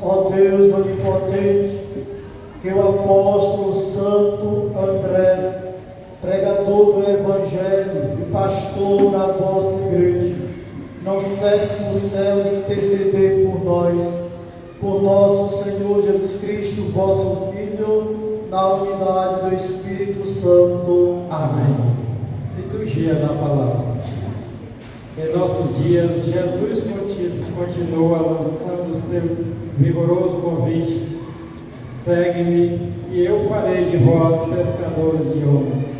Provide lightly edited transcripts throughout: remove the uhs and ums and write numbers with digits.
ó Deus onipotente, que o apóstolo Santo André, pregador do Evangelho e pastor da vossa igreja, não cesse no céu de interceder por nós, por nosso Senhor Jesus Cristo, vosso Filho, na unidade do Espírito Santo. Amém. Liturgia da Palavra. Em nossos dias, Jesus continua lançando o seu vigoroso convite: segue-me e eu farei de vós pescadores de homens.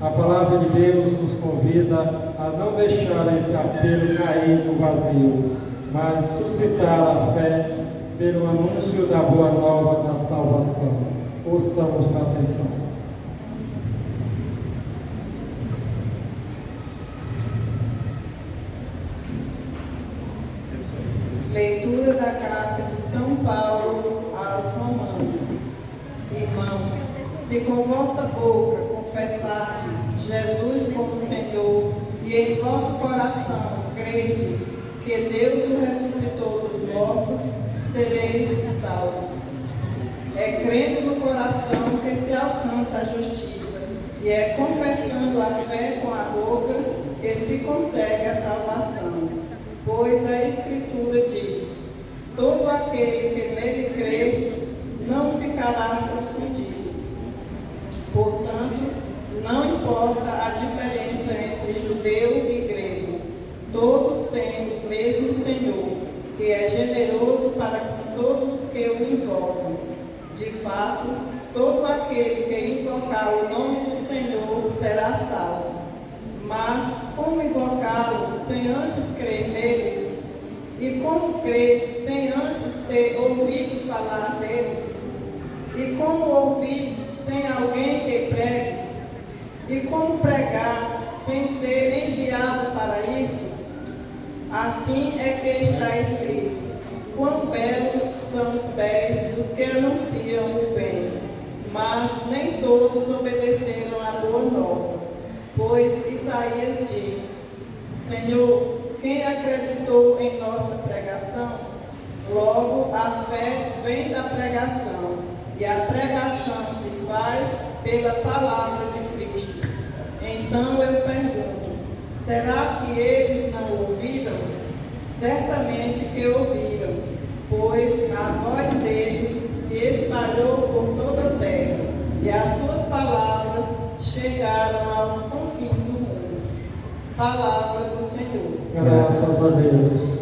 A palavra de Deus nos convida a não deixar esse apelo cair no vazio, mas suscitar a fé pelo anúncio da boa nova da salvação. Ouçamos com atenção. Leitura da carta de São Paulo aos Romanos. Irmãos, se com vossa boca confessardes Jesus como Senhor e em vosso coração credes que Deus o ressuscitou dos mortos, sereis salvos. É crendo no coração que se alcança a justiça, e é confessando a fé com a boca que se consegue a salvação. Pois a Escritura diz: todo aquele que nele crê não ficará confundido. Portanto, não importa a diferença entre judeu e grego, todos têm o mesmo Senhor, que é generoso para com todos os que o invocam. De fato, todo aquele que invocar o nome do Senhor será salvo. Mas como invocá-lo sem antes crer nele? E como crer sem antes ter ouvido falar dele? E como ouvir sem alguém que pregue? E como pregar sem ser enviado para isso? Assim é que está escrito: quão belos são os pés dos que anunciam o bem, mas nem todos obedeceram à boa nova. Pois Isaías diz: Senhor, quem acreditou em nossa pregação? Logo, a fé vem da pregação, e a pregação se faz pela palavra de Cristo. Então eu pergunto: será que eles não ouviram? Certamente que ouviram, pois a voz deles se espalhou por toda a terra, e as suas palavras chegaram aos confins do mundo. Palavra do Senhor. Graças a Deus.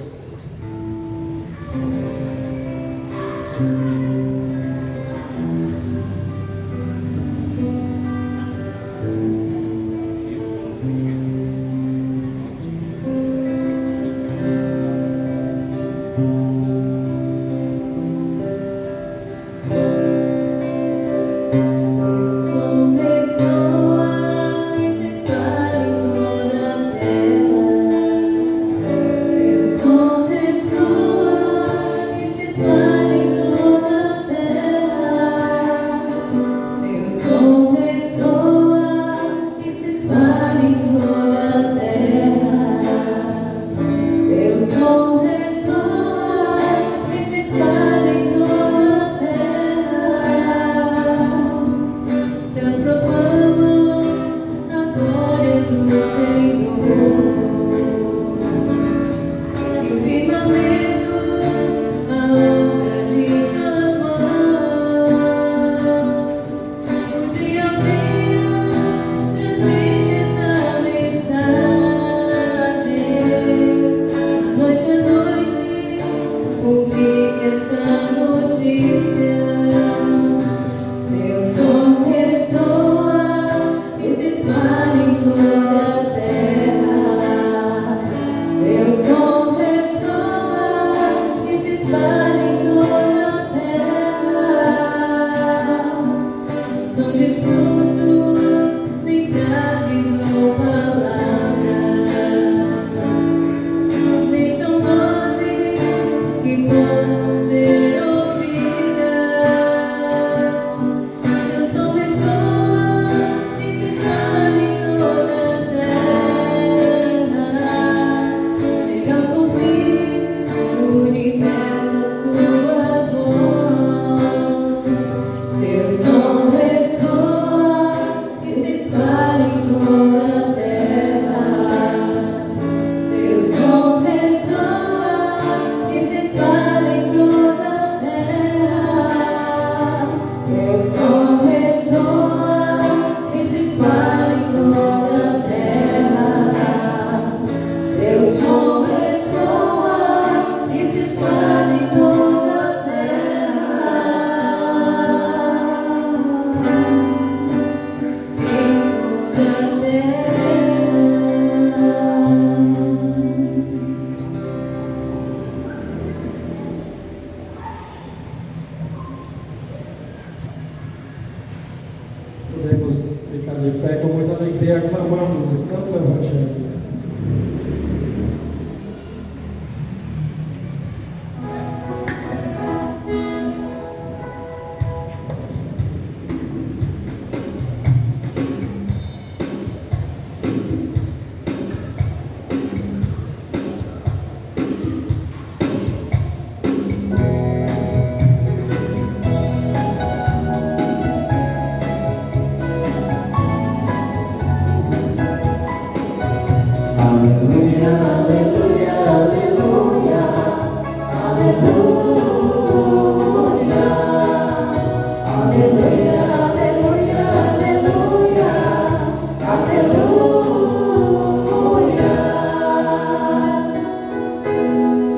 Universo, a sua Podemos ficar de pé com muita alegria, aclamamos o Santo Evangelho.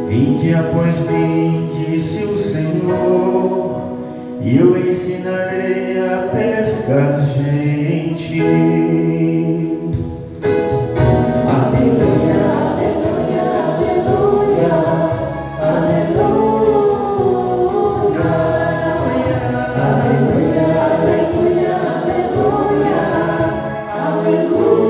Vinde após mim, disse o Senhor, e eu ensinarei a pescar gente. Aleluia, aleluia,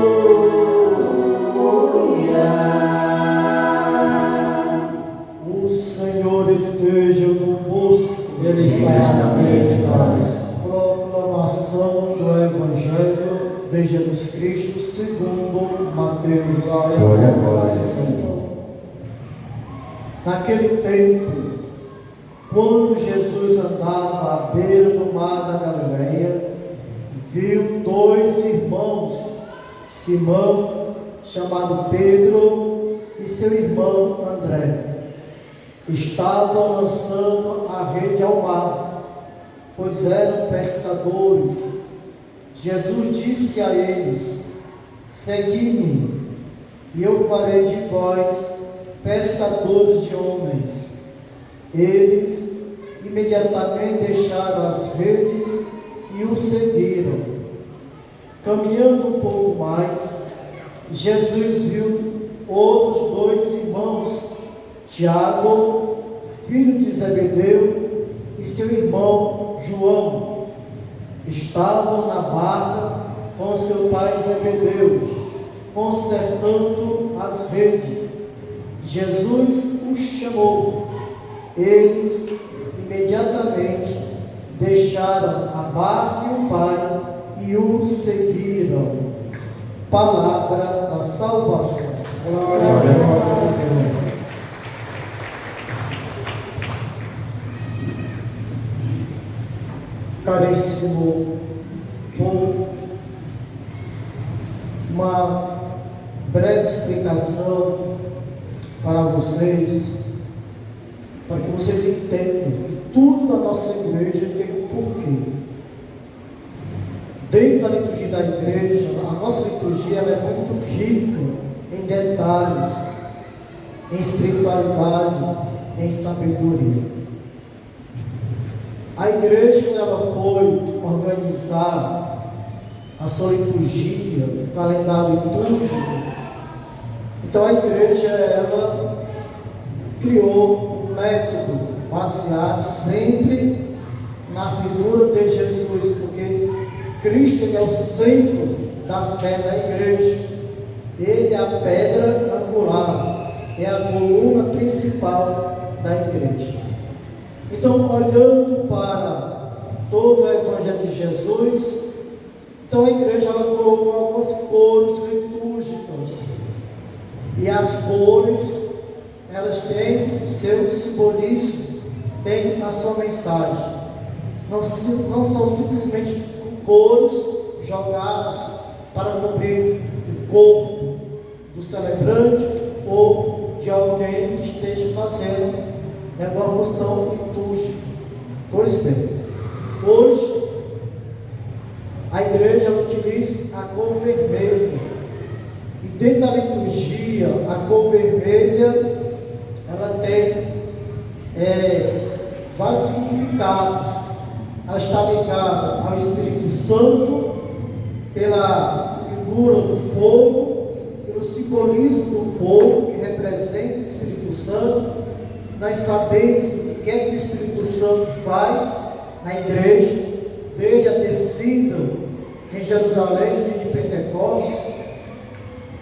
aleluia, aleluia, aleluia, aleluia, aleluia, aleluia. O Senhor esteja convosco. Ele está no meio de nós. Proclamação do Evangelho de Jesus Cristo segundo Mateus. Glória a vós, Senhor. Naquele tempo, quando Jesus andava à beira do mar da Galileia, viu dois irmãos, Simão, chamado Pedro, e seu irmão André. Estavam lançando a rede ao mar, pois eram pescadores. Jesus disse a eles: segui-me, e eu farei de vós pescadores de homens. Eles imediatamente deixaram as redes e o seguiram. Caminhando um pouco mais, Jesus viu outros dois irmãos, Tiago, filho de Zebedeu, e seu irmão João. Estavam na barca com seu pai Zebedeu, consertando as redes. Jesus os chamou. Eles imediatamente deixaram a barca e o pai e o seguiram. Palavra da salvação. Glória a vós, Senhor. Caríssimo povo, uma breve explicação para vocês, para que vocês entendam que tudo da nossa igreja tem um porquê. Dentro da liturgia da igreja, a nossa liturgia ela é muito rica em detalhes, em espiritualidade, em sabedoria. A igreja, quando ela foi organizar a sua liturgia, o calendário litúrgico, então a igreja ela criou um método baseado sempre na figura de Jesus, porque Cristo é o centro da fé da igreja. Ele é a pedra angular, é a coluna principal da igreja. Então, olhando para todo o Evangelho de Jesus, então a igreja ela colocou algumas cores litúrgicas. E as cores, elas têm o seu simbolismo, têm a sua mensagem. Não são simplesmente cores jogadas para cobrir o corpo do celebrante ou de alguém que esteja fazendo uma função litúrgica. Pois bem, hoje a igreja utiliza a cor vermelha, e dentro da liturgia a cor vermelha ela tem vários significados. Ela está ligada ao Espírito Santo pela figura do fogo, pelo simbolismo do fogo que representa o Espírito Santo. Nós sabemos o que é que o Espírito Santo faz na igreja, desde a descida em Jerusalém, no dia de Pentecostes.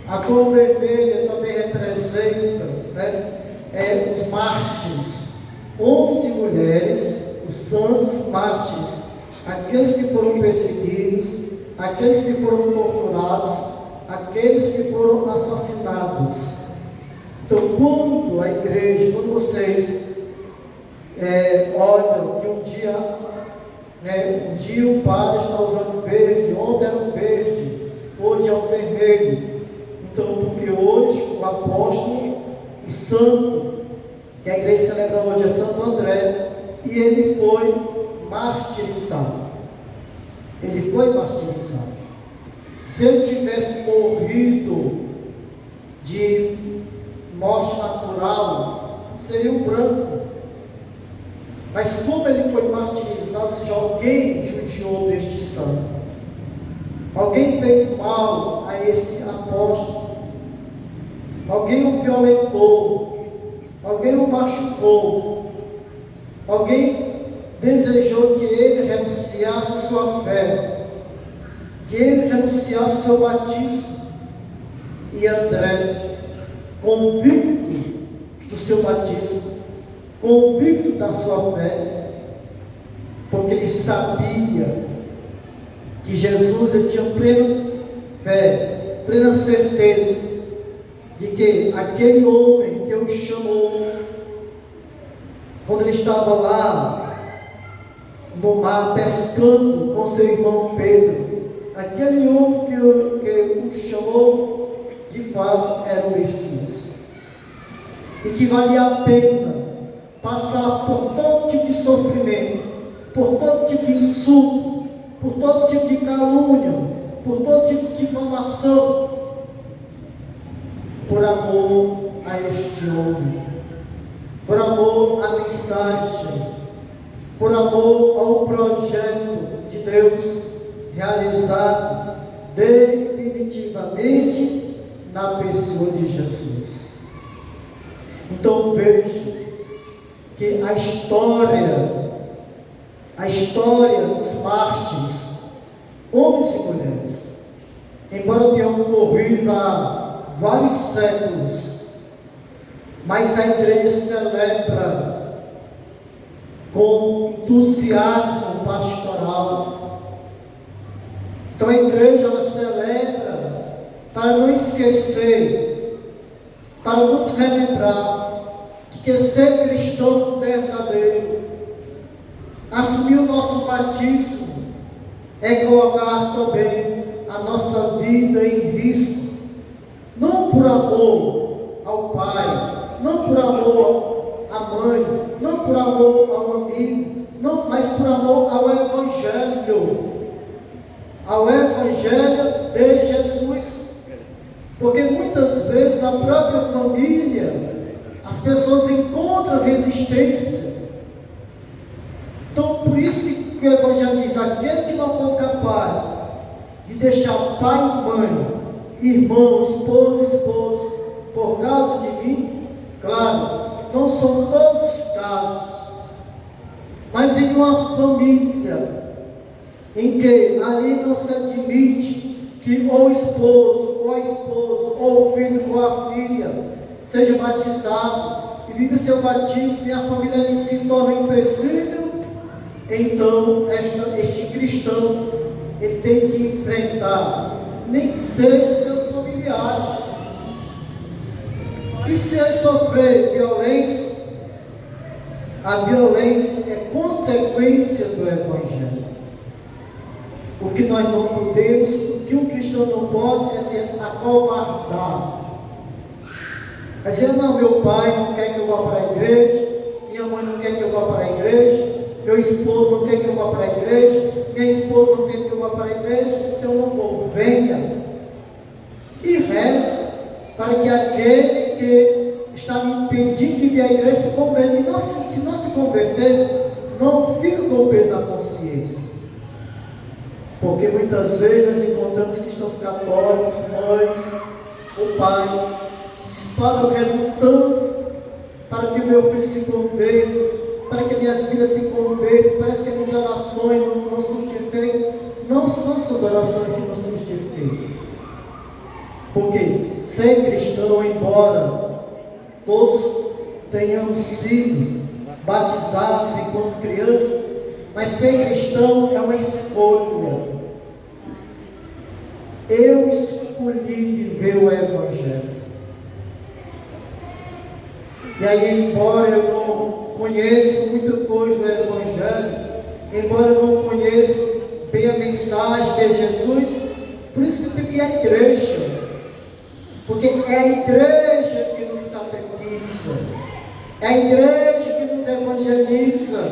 A cor vermelha também representa, né, os mártires, homens e mulheres, os santos mártires, aqueles que foram perseguidos, aqueles que foram torturados, aqueles que foram assassinados. Então, quando a igreja, quando vocês olham que um dia o padre está usando verde, ontem era o verde, hoje é o vermelho. Então, porque hoje o apóstolo e santo, que a igreja celebra hoje, é Santo André, e ele foi martirizado. Ele foi martirizado. Se ele tivesse morrido de morte natural, seria um branco. Mas como ele foi martirizado, ou seja, alguém judiou deste santo, alguém fez mal a esse apóstolo, alguém o violentou, alguém o machucou, alguém desejou que ele renunciasse a sua fé, que ele renunciasse ao seu batismo. E André, convicto do seu batismo, convicto da sua fé, porque ele sabia que Jesus, ele tinha plena fé, plena certeza de que aquele homem que o chamou, quando ele estava lá no mar pescando com seu irmão Pedro, aquele homem que o chamou, de fato era o Messias, e que valia a pena passar por todo tipo de sofrimento, por todo tipo de insulto, por todo tipo de calúnia, por todo tipo de difamação, por amor a este homem, por amor à mensagem, por amor ao projeto de Deus realizado definitivamente na pessoa de Jesus. Então vejo que a história dos mártires, homens e mulheres, embora tenham ocorrido há vários séculos, mas a igreja celebra com entusiasmo pastoral. Então a igreja, ela celebra para não esquecer, para nos relembrar que ser cristão verdadeiro, assumir o nosso batismo, é colocar também a nossa vida em risco, não por amor ao pai, não por amor à mãe, não por amor ao amigo, não, mas por amor ao Evangelho de Jesus. Porque muitas vezes na própria família as pessoas encontram resistência. Então, por isso que o Evangelho diz: aquele que não for capaz de deixar pai e mãe, irmão, esposo, esposa, por causa de mim, claro, não são todos os casos, mas em uma família em que ali não se admite que ou o esposo, ou a esposa, ou o filho, ou a filha seja batizado e vive seu batismo e a família ali se torna impossível, então este cristão, ele tem que enfrentar, nem que sejam seus familiares. E se ele sofrer violência, a violência é consequência do Evangelho. O que nós não podemos, o que um cristão não pode é ser acovardado. É dizer: não, meu pai não quer que eu vá para a igreja, minha mãe não quer que eu vá para a igreja, meu esposo não quer que eu vá para a igreja, minha esposa não quer que eu vá para a igreja, então eu não vou. Venha e reze para que aquele que está me impedindo de vir à igreja se converta. E se não se converter, não fique com o peso da consciência. Porque muitas vezes nós encontramos cristãos católicos, mães, o pai, diz: Padre, eu rezo tanto para que meu filho se converta, para que minha filha se converta, parece que as minhas orações não surtem efeito. não são essas orações que nós temos feito. Porque ser cristão, embora todos tenhamos sido batizados enquanto crianças, mas ser cristão é uma escolha. Eu escolhi viver o Evangelho. E aí, embora eu não conheça muita coisa do Evangelho, embora eu não conheça bem a mensagem de Jesus, por isso que eu tenho que ir à igreja. Porque é a igreja que nos catequiza, é a igreja que nos evangeliza.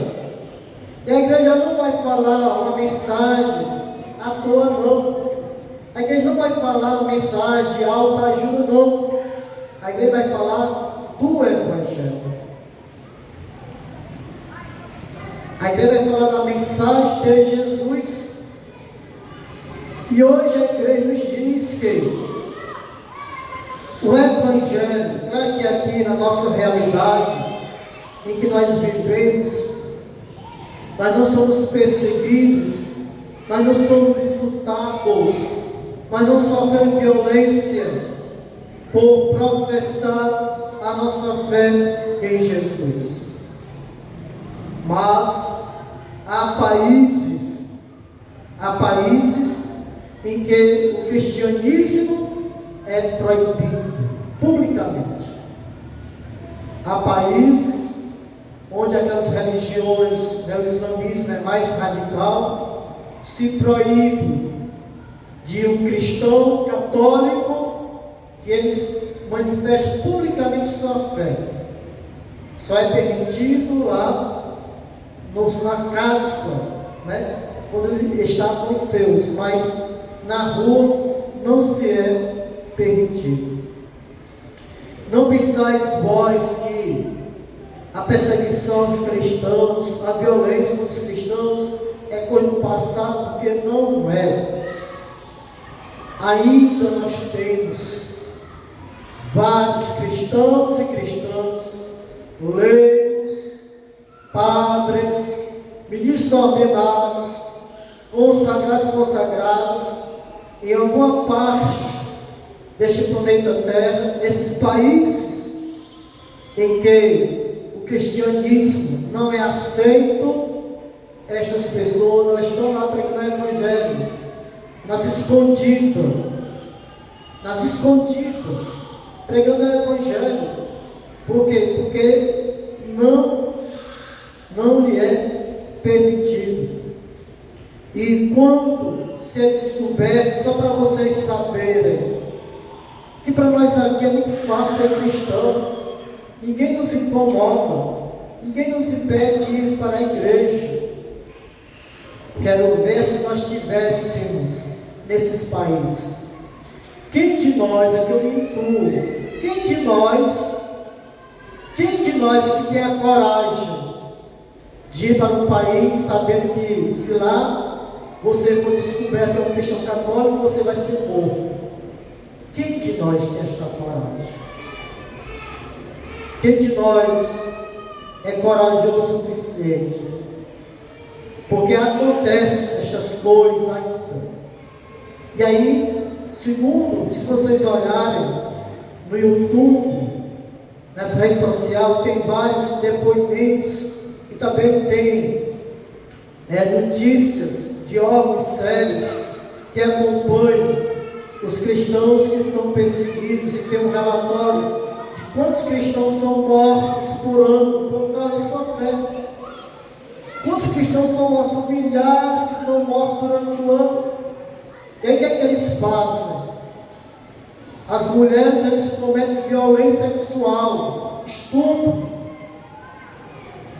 E a igreja não vai falar uma mensagem à toa, não. A igreja não vai falar uma mensagem de alta ajuda, não. A igreja vai falar do Evangelho. A igreja vai falar da mensagem de Jesus. E hoje a igreja nos diz que o Evangelho, claro que aqui na nossa realidade, em que nós vivemos, nós não somos perseguidos, nós não somos insultados, nós não sofremos violência por professar a nossa fé em Jesus. Mas há países em que o cristianismo é proibido publicamente. Há países onde aquelas religiões, o islamismo é mais radical, se proíbe de um cristão católico que ele manifeste publicamente sua fé. Só é permitido lá na casa, né, quando ele está com os seus, mas na rua não se é permitido. Não pensais vós que a perseguição aos cristãos, a violência dos cristãos é coisa do passado, porque não é. Ainda nós temos vários cristãos e cristãs, leigos, padres, ministros ordenados, consagrados e consagrados, em alguma parte deste planeta Terra, nesses países em que o cristianismo não é aceito, estas pessoas elas estão lá pregando o Evangelho, nas escondidas, pregando o Evangelho. Por quê? Porque não lhe é permitido. E quando se é descoberto, só para vocês saberem, que para nós aqui é muito fácil ser cristão, ninguém nos incomoda, ninguém nos impede de ir para a igreja. Quero ver se nós tivéssemos nesses países. Quem de nós, aqui eu me incluo, quem de nós é que tem a coragem de ir para um país sabendo que se lá você for descoberto como cristão católico, você vai ser morto? Quem de nós tem esta coragem? Quem de nós é corajoso o suficiente? Porque acontecem estas coisas ainda. E aí, segundo, se vocês olharem no YouTube, nas redes sociais, tem vários depoimentos e também tem notícias de órgãos sérios que acompanham os cristãos que são perseguidos, e tem um relatório de quantos cristãos são mortos por ano por causa da sua fé. Quantos cristãos são mortos? Milhares que são mortos durante o ano. E aí o que é que eles fazem? As mulheres, eles cometem violência sexual, estupro,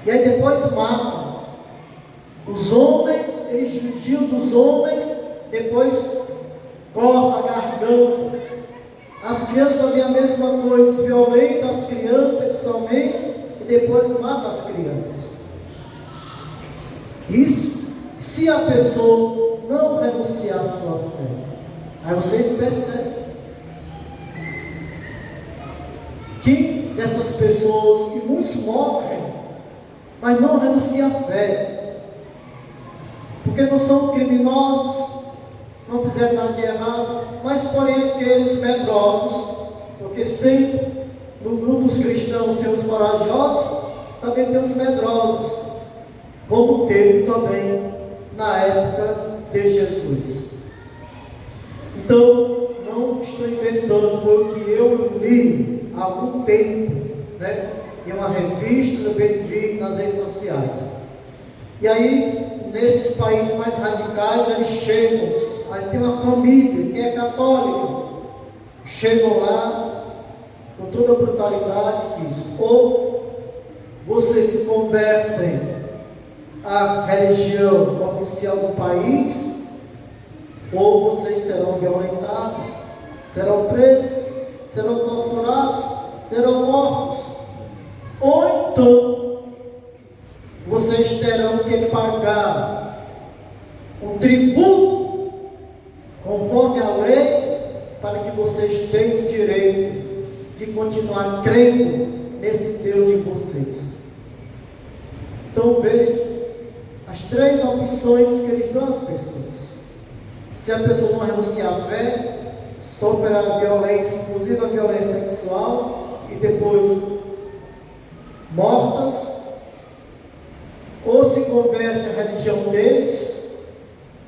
e aí depois matam. Os homens, eles judiam dos homens, depois cortam a garganta. As crianças fazem a mesma coisa, violentam as crianças sexualmente e depois matam as crianças. Isso, se a pessoa não renunciar à sua fé. Aí vocês percebem que dessas pessoas, que muitos morrem, mas não renunciam à fé, porque não são criminosos, não fizeram nada de errado, mas porém aqueles medrosos, porque sempre no grupo dos cristãos tem os corajosos, também tem os medrosos, como teve também na época de Jesus. Então, não estou inventando, foi o que eu li há algum tempo, né? Em uma revista, também vi nas redes sociais. E aí, nesses países mais radicais, eles chegam, aí tem uma família que é católica, chegam lá com toda a brutalidade e diz: ou vocês se convertem à religião oficial do país, ou vocês serão violentados, serão presos, serão torturados, serão mortos, ou então vocês terão que pagar um tributo conforme a lei, para que vocês tenham o direito de continuar crendo nesse Deus de vocês. Então veja as três opções que eles dão às pessoas. Se a pessoa não renunciar à fé, sofrerá violência, inclusive a violência sexual, e depois mortas, ou se converte à religião deles,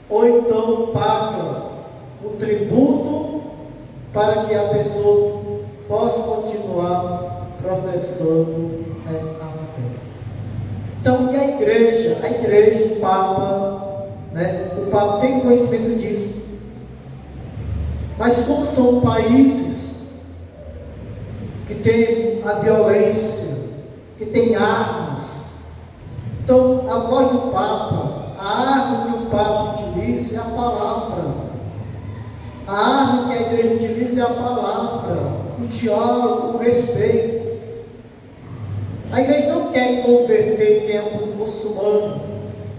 ou então paga o tributo para que a pessoa possa continuar professando a fé. Então, e a igreja, o Papa, né? O Papa tem conhecimento disso. Mas como são países que têm a violência, que têm armas, então a voz do Papa, a arma que o Papa utiliza é a palavra. A arma que a igreja utiliza é a palavra, o diálogo, o respeito. A igreja não quer converter quem é um muçulmano.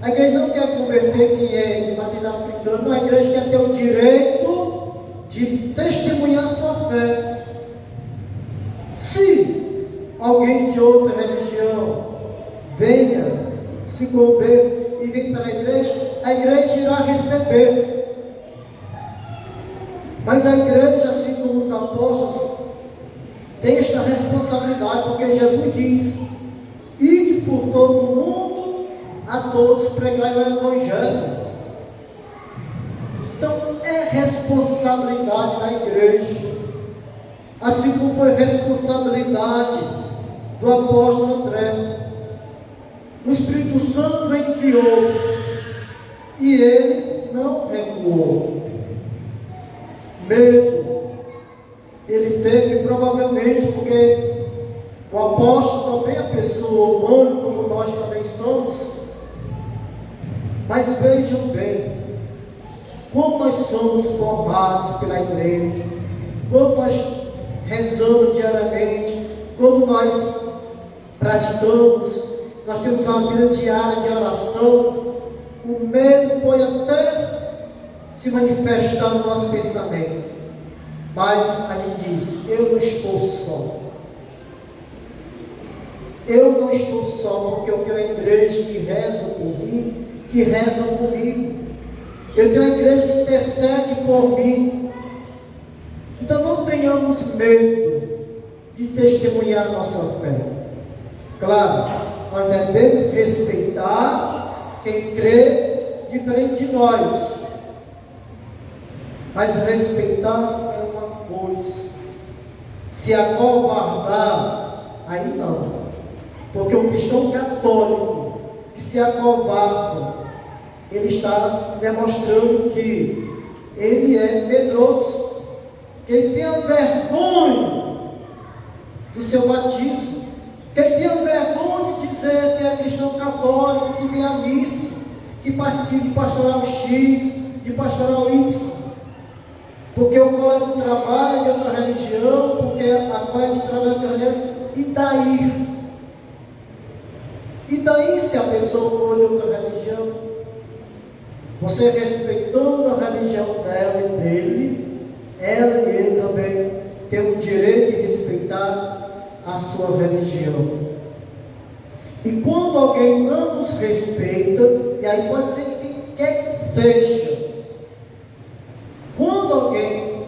A igreja não quer converter quem é de matriz africana. Não, a igreja quer ter o direito de testemunhar sua fé. Se alguém de outra religião venha se converter e vem para a igreja irá receber. Mas a igreja, assim como os apóstolos, tem esta responsabilidade, porque Jesus diz: ide por todo o mundo, a todos pregai o Evangelho. Então é responsabilidade da igreja, assim como foi responsabilidade do apóstolo André. O Espírito Santo enviou e ele não recuou. Medo ele teve, provavelmente, porque o apóstolo também é pessoa humana, como nós também somos. Mas vejam bem, quando nós somos formados pela igreja, quando nós rezamos diariamente, quando nós praticamos, nós temos uma vida diária de oração, o medo pode até se manifestar no nosso pensamento, mas a gente diz: eu não estou só. Eu não estou só, porque eu tenho uma igreja que reza por mim, que reza comigo. Eu tenho uma igreja que intercede por mim. Então não tenhamos medo de testemunhar a nossa fé. Claro, nós devemos respeitar quem crê diferente de nós. Mas respeitar é uma coisa, se acovardar, aí não. Porque o cristão católico que se acovarda, ele está demonstrando que ele é medroso, que ele tem a vergonha do seu batismo, que ele tem a vergonha de dizer que é cristão católico, que vem à missa, que participa de pastoral X, de pastoral Y. Porque o colega de trabalho é de outra religião, porque a colega de trabalho é de outra religião, e daí? E daí se a pessoa for de outra religião? Você respeitando a religião dela e dele, ela e ele também têm o direito de respeitar a sua religião. E quando alguém não nos respeita, e aí pode ser quem quer que seja, alguém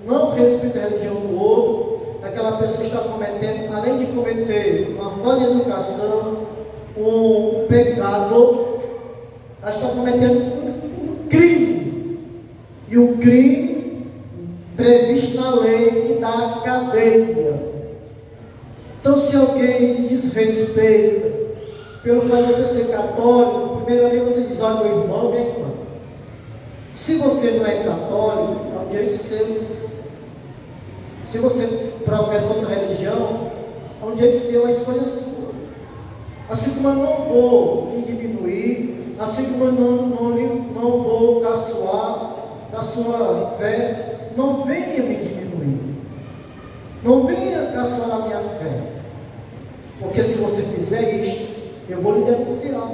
não respeita a religião do outro, aquela pessoa está cometendo, além de cometer uma falta de educação, um pecado, ela está cometendo um crime. E o crime previsto na lei que dá cadeia. Então, se alguém me desrespeita pelo fato de você ser católico, primeiramente você diz: olha, meu irmão, minha irmã, se você não é católico, é um direito seu. Se você professa outra religião, é um direito seu, é uma escolha sua. Assim como eu não vou lhe diminuir, assim como eu não vou caçoar da sua fé, não venha me diminuir. Não venha caçoar da minha fé. Porque se você fizer isto, eu vou lhe denunciar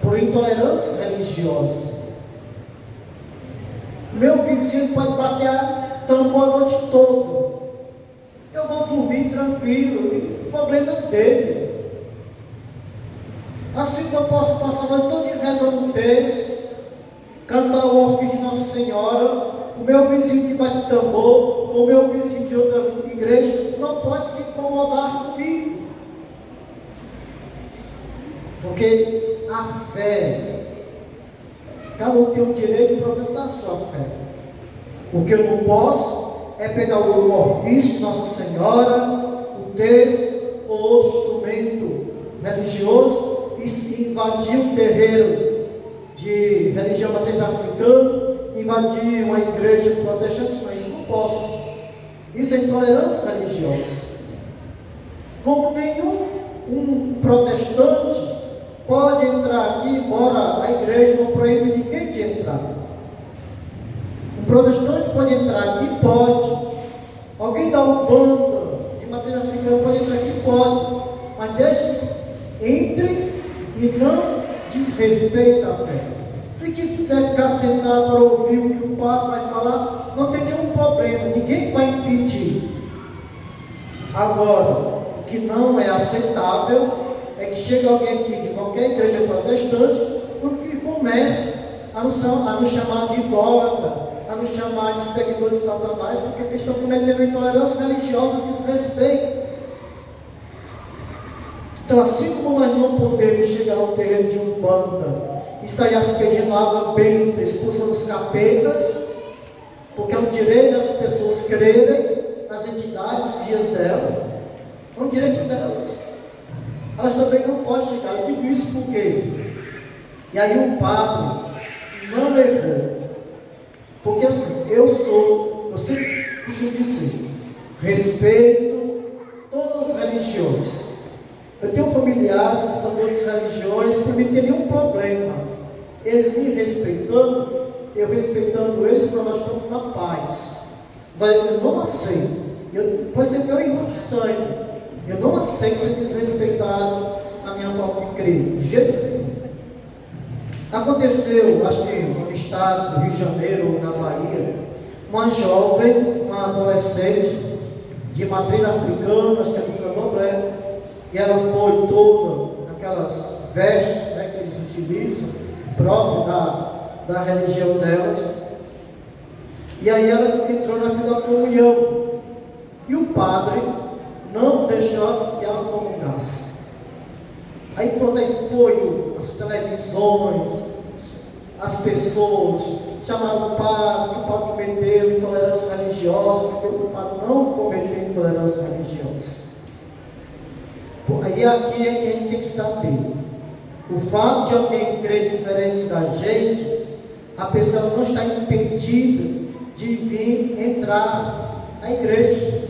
por intolerância religiosa. Meu vizinho pode bater a tambor a noite toda. Eu vou dormir tranquilo, o problema é dele. Assim como eu posso passar a noite toda rezando um texto, cantar o ofício de Nossa Senhora, o meu vizinho que bate tambor, ou o meu vizinho de outra igreja, não pode se incomodar comigo. Porque a fé, cada um tem o direito de professar a sua fé. O que eu não posso é pegar o ofício de Nossa Senhora, o texto ou outro instrumento religioso e invadir um terreiro de religião matriz africana, invadir uma igreja protestante. Não, isso não posso. Isso é intolerância religiosa. Como nenhum protestante pode entrar aqui, embora a igreja não proíbe ninguém de entrar. Um protestante pode entrar aqui? Pode. Alguém da Umbanda, de matriz africana, pode entrar aqui? Pode. Mas deixe que entre e não desrespeite a fé. Se quiser ficar sentado para ouvir o que o padre vai falar, não tem nenhum problema, ninguém vai impedir. Agora, o que não é aceitável é que chegue alguém aqui de qualquer igreja protestante e comece a nos chamar de idólatra, a nos chamar de seguidores de Satanás, porque eles estão cometendo intolerância religiosa e desrespeito. Então, assim como nós não podemos chegar ao terreiro de Umbanda e sair aspergindo água benta, expulsando os capetas, porque é um direito das pessoas crerem nas entidades, nos guias dela, é um direito delas. Elas também não podem chegar. Eu digo isso porque, e aí o padre não errou, porque assim, eu sempre costumo dizer, respeito todas as religiões. Eu tenho familiares que são de outras religiões, por mim não tem nenhum problema. Eles me respeitando, eu respeitando eles, para nós estamos na paz. Mas eu não aceito. Pode ser meu irmão de sangue. Eu não aceito ser desrespeitado na minha forma de crer. De jeito nenhum. Aconteceu, acho que no estado do Rio de Janeiro ou na Bahia, uma jovem, uma adolescente de matriz africana, acho que é do Candomblé, e ela foi toda naquelas vestes, né, que eles utilizam, próprio da religião delas. E aí ela entrou na fila da comunhão. E o padre não deixou que ela comungasse. Aí pronto, aí foi as televisões, as pessoas chamaram o padre, que o padre cometeu intolerância religiosa, porque o padre não cometeu intolerância religiosa. Aí aqui é que a gente tem que saber. O fato de alguém crer diferente da gente, a pessoa não está impedida de vir entrar na igreja.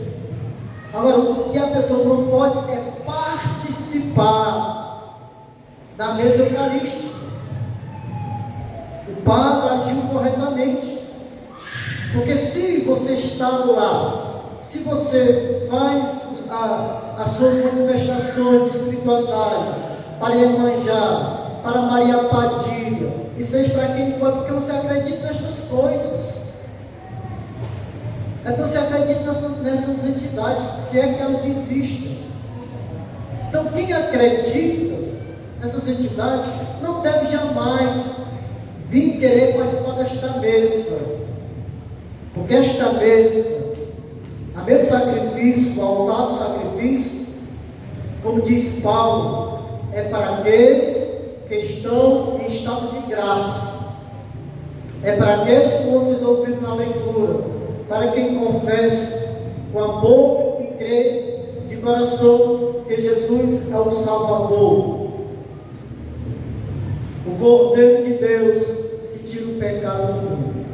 Agora, o que a pessoa não pode é participar da mesa eucarística. O padre agiu corretamente. Porque se você está lá, se você faz as suas manifestações de espiritualidade para Iemanjá, para Maria Padilha, e seja para quem for, porque você acredita nestas coisas. É porque você acredita nessas entidades, se é que elas existem. Então, quem acredita nessas entidades não deve jamais vir querer participar participar desta mesa, porque esta mesa, a mesa do sacrifício, o altar do sacrifício, como diz Paulo, é para aqueles que estão em estado de graça, é para aqueles que vocês ouviram na leitura, para quem confessa com a boca e crê de coração que Jesus é o Salvador, o Cordeiro de Deus que tira o pecado do mundo.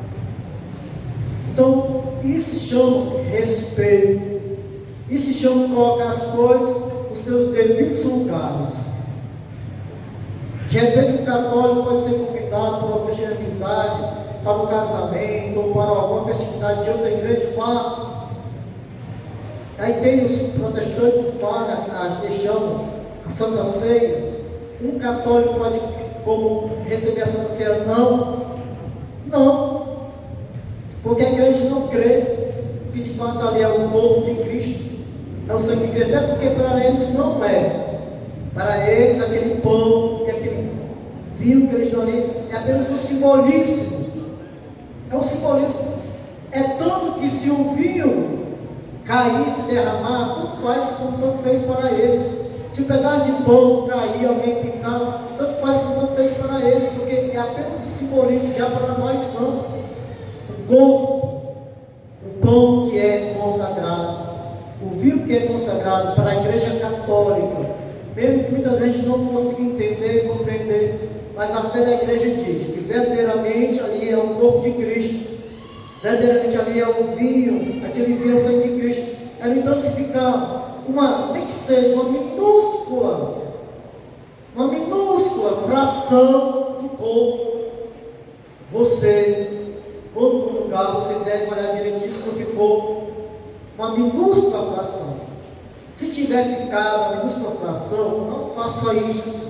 Então, isso se chama respeito, isso se chama colocar as coisas nos seus devidos lugares. De repente, um católico pode ser convidado para uma festa de amizade, para um casamento ou para alguma festividade de outra igreja, vá. Aí tem os protestantes que fazem, que chamam a Santa Ceia. Um católico pode como receber a Santa Ceia? Não, porque a igreja não crê que de fato ali é o corpo de Cristo, é o sangue de Cristo, até porque para eles não é. Para eles aquele pão e aquele vinho que eles dão ali é apenas um simbolismo. É um simbolismo. É tanto que se o vinho cair, se derramar, tudo faz como tanto fez para eles. Se um pedaço de pão cair, alguém pisar, tanto faz como tanto fez para eles, porque é apenas um simbolismo já para nós não. O corpo, o pão que é consagrado, o vinho que é consagrado para a igreja católica, mesmo que muita gente não consiga entender e compreender, mas a fé da igreja diz que verdadeiramente ali é o corpo de Cristo, verdadeiramente ali é o vinho, aquele vinho é o sangue de Cristo. É intensificar nem que seja uma minúscula fração do corpo. Você, quando comungar, você deve olhar direitinho se não ficou uma minúscula fração. Se tiver ficado uma minúscula fração, não faça isso.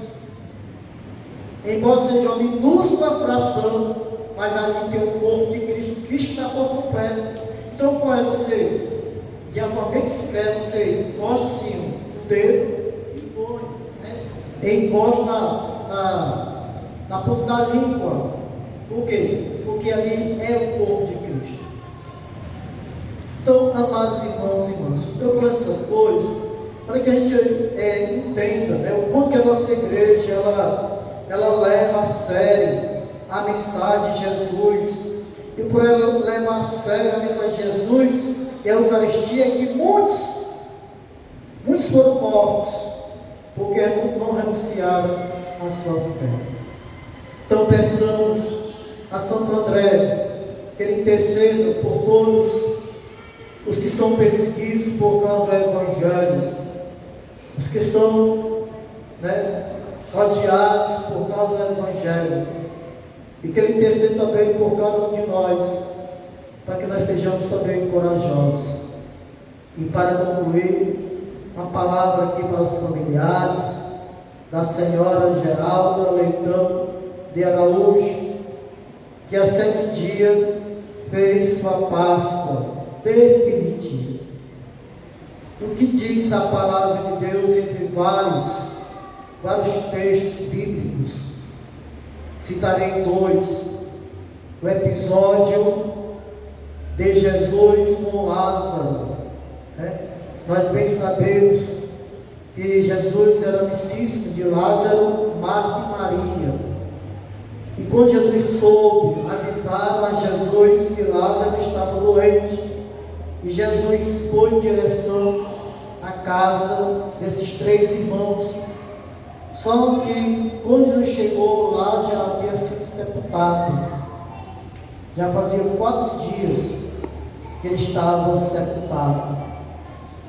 Embora seja uma minúscula fração, mas ali tem o corpo de Cristo. Cristo está por completo. Então, qual é você? De uma mente discreta, você encosta assim o dedo e põe, né? Encosta na ponta da língua. Por quê? Porque ali é o corpo de Cristo. Então, amados irmãos e irmãs, eu falando essas coisas para que a gente entenda, né, o quanto que a nossa igreja ela leva a sério a mensagem de Jesus, e por ela levar a sério a mensagem de Jesus e a Eucaristia, que muitos foram mortos porque não renunciaram à sua fé. Então peçamos a Santo André que ele interceda por todos os que são perseguidos por causa do Evangelho, os que são odiados por causa do Evangelho, e que ele interceda também por cada um de nós, para que nós sejamos também corajosos. E para concluir, uma palavra aqui para os familiares da senhora Geralda Leitão de Araújo, que há 7 dias fez sua Páscoa definitiva. O que diz a palavra de Deus entre vários textos bíblicos? Citarei 2. O episódio de Jesus com Lázaro. Nós bem sabemos que Jesus era discípulo de Lázaro, Marta e Maria. E quando Jesus soube, avisaram a Jesus que Lázaro estava doente. E Jesus foi em direção à casa desses 3 irmãos. Só que quando Jesus chegou lá, já havia sido sepultado. Já fazia 4 dias que ele estava sepultado.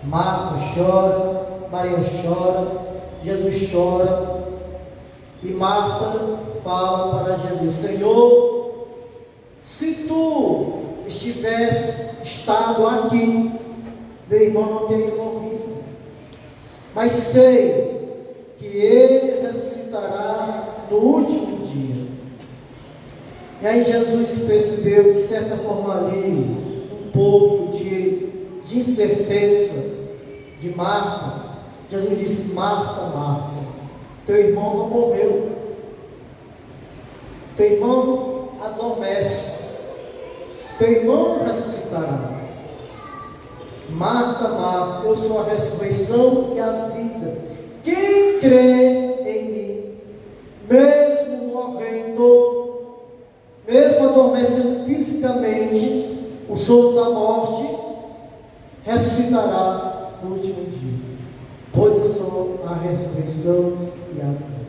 Marta chora, Maria chora, Jesus chora. E Marta fala para Jesus: Senhor, se tu estivesse estado aqui, meu irmão não teria morrido. Mas sei que ele ressuscitará no último dia. E aí Jesus percebeu, de certa forma ali, um pouco de incerteza de Marta. Jesus disse: Marta, Marta, teu irmão não morreu. Teu irmão há adormece, teu irmão ressuscitará. Marta, Marta, eu sou a ressurreição e a vida. Quem crê em mim, mesmo morrendo, mesmo adormecendo fisicamente, o sono da morte, ressuscitará no último dia. Pois eu sou a ressurreição e a vida.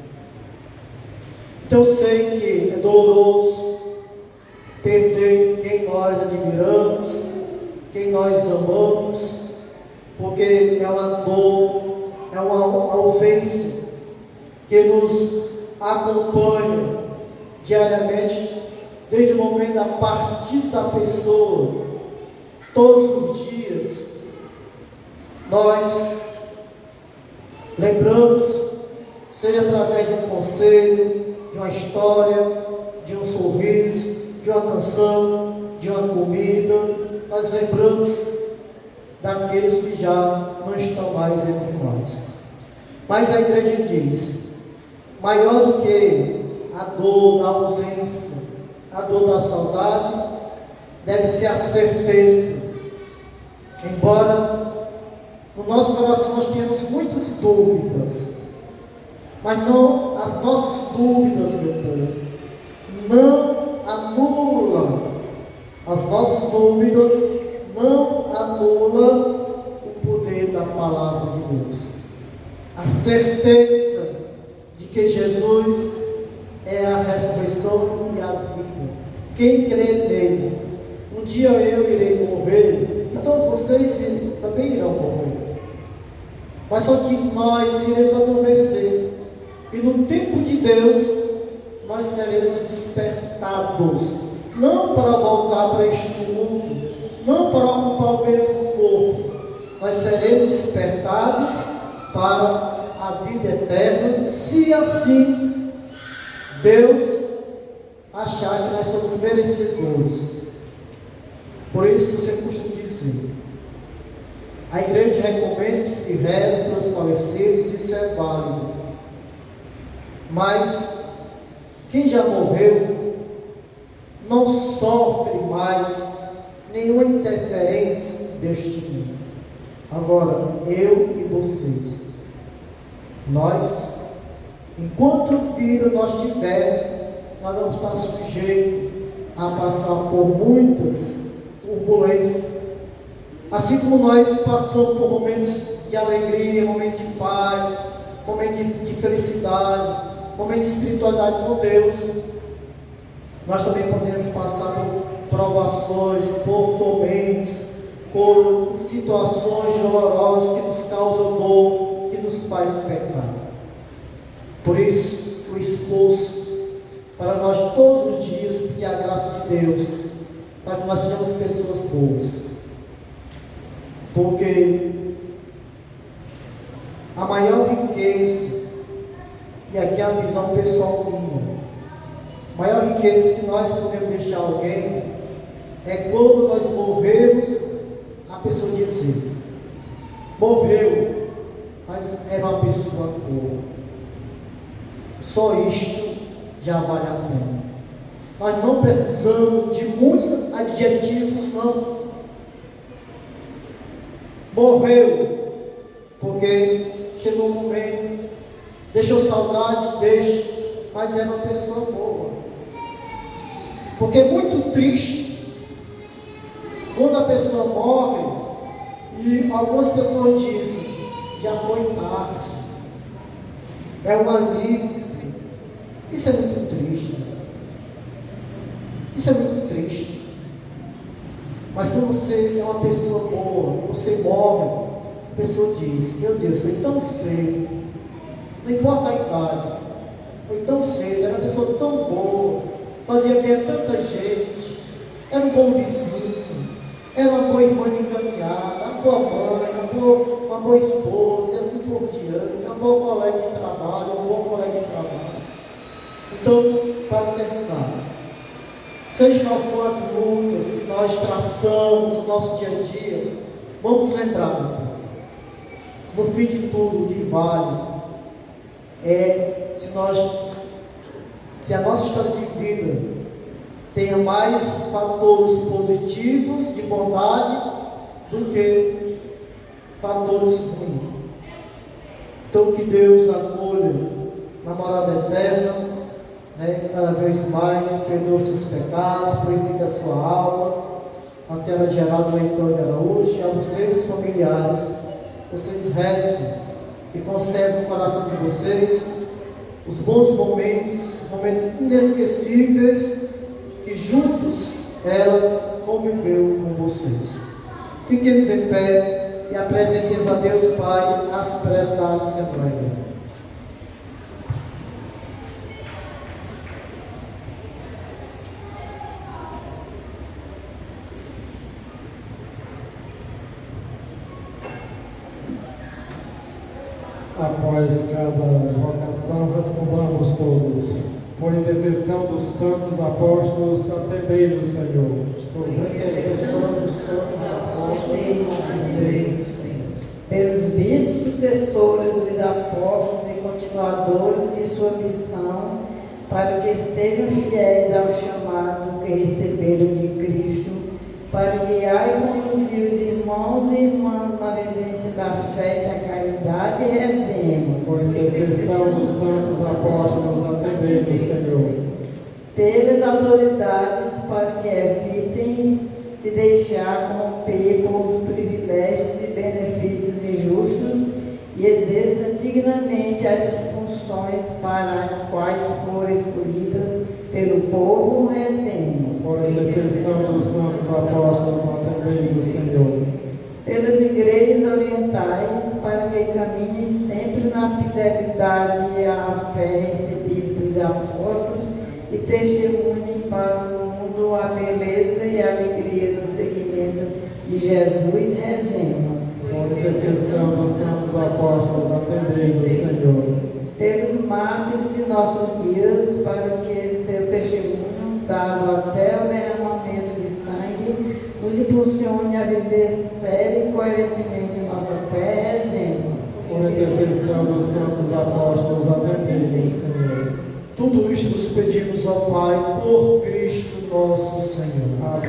Então eu sei que é doloroso perder quem nós admiramos, quem nós amamos, porque é uma dor, é uma ausência que nos acompanha diariamente, desde o momento da partida da pessoa, todos os dias. Nós lembramos, seja através de um conselho, de uma história, de um sorriso, de uma canção, de uma comida, nós lembramos daqueles que já não estão mais entre nós. Mas a igreja diz, maior do que a dor da ausência, a dor da saudade, deve ser a certeza. Embora no nosso coração nós tenhamos muitas dúvidas, mas não, as nossas dúvidas, meu povo, não anulam, as nossas dúvidas não anulam o poder da palavra de Deus. A certeza de que Jesus é a ressurreição e a vida. Quem crê nele, um dia eu irei morrer, e todos vocês também irão morrer. Mas só que nós iremos adormecer. E no tempo de Deus, nós seremos despertados. Não para voltar para este mundo, não para ocupar o mesmo corpo. Nós seremos despertados para a vida eterna, se assim Deus achar que nós somos merecedores. Por isso você costuma dizer, a igreja recomenda que se reze pelos falecidos, isso é válido. Mas quem já morreu não sofre mais nenhuma interferência deste mundo. Agora, eu e vocês, nós, enquanto vida nós tivermos, nós vamos estar sujeitos a passar por muitas turbulências, assim como nós passamos por momentos de alegria, momentos de paz, momentos de felicidade, momentos de espiritualidade com Deus. Nós também podemos passar por provações, por tormentos, por situações dolorosas que nos causam dor, que nos faz pecar. Por isso, o esforço para nós todos os dias pedir a graça de Deus, para que nós sejamos pessoas boas. Porque a maior riqueza, e aqui é a visão pessoal minha, a maior riqueza que nós podemos deixar alguém é quando nós morrermos, a pessoa dizer, morreu, mas era uma pessoa boa. Só isto já vale a pena. Nós não precisamos de muitos adjetivos, não. Morreu, porque chegou um momento, deixou saudade, deixa, mas era uma pessoa boa. Porque é muito triste quando a pessoa morre e algumas pessoas dizem, já foi tarde, é um alívio. Isso é muito triste. Isso é muito triste. Mas quando você é uma pessoa boa, você morre, a pessoa diz, meu Deus, foi tão cedo, não importa a idade, foi tão cedo, era uma pessoa tão boa, fazia bem a tanta gente, era um bom vizinho, era uma boa irmã de caminhada, uma boa mãe, uma boa esposa, e assim por diante, uma boa colega de trabalho, um bom colega de trabalho. Então, para terminar, seja qual for as lutas que nós traçamos no nosso dia a dia, vamos lembrar, no fim de tudo, o que vale é se a nossa história de vida tenha mais fatores positivos de bondade do que fatores ruins. Então que Deus acolha na morada eterna, cada vez mais, perdoe seus pecados, purifique a sua alma, a senhora Geraldo Leitão de Araújo, e a vocês familiares, vocês rezem e conservem no coração de vocês os bons momentos, momentos inesquecíveis que juntos ela conviveu com vocês. Fiquemos em pé e apresentemos a Deus Pai as preces da Assembleia. Após cada vocação, respondamos todos. Por intercessão dos santos apóstolos, atendei-nos, Senhor. Por intercessão dos santos apóstolos, atendei-nos, Senhor. Pelos bispos sucessores dos apóstolos e continuadores de sua missão, para que sejam fiéis ao chamado que receberam de Cristo, para guiar e conduzir os irmãos e irmãs na vivência da fé e da caridade, rezemos. Por intercessão dos santos apóstolos, atendei-nos, Senhor. Pelas autoridades, para que evitem se deixar corromper por privilégios e benefícios injustos e exerçam dignamente as funções para as quais foram escolhidas pelo povo, rezemos. Por intercessão dos santos apóstolos, atendei-nos, Senhor. Pelas igrejas orientais, para que caminhem sempre na fidelidade à fé recebida dos apóstolos e testemunhem para o mundo a beleza e a alegria do seguimento de Jesus, rezemos. Por intercessão dos santos apóstolos, atendei-nos, Senhor. Pelos mártires de nossos dias, para que seu testemunho, dado até o derramamento de sangue, nos impulsione a viver sério e coerentemente nossa fé, rezemos. Por intercessão dos santos apóstolos, atendei-nos, Senhor. Tudo isto nos pedimos ao Pai, por Cristo nosso Senhor. Amém.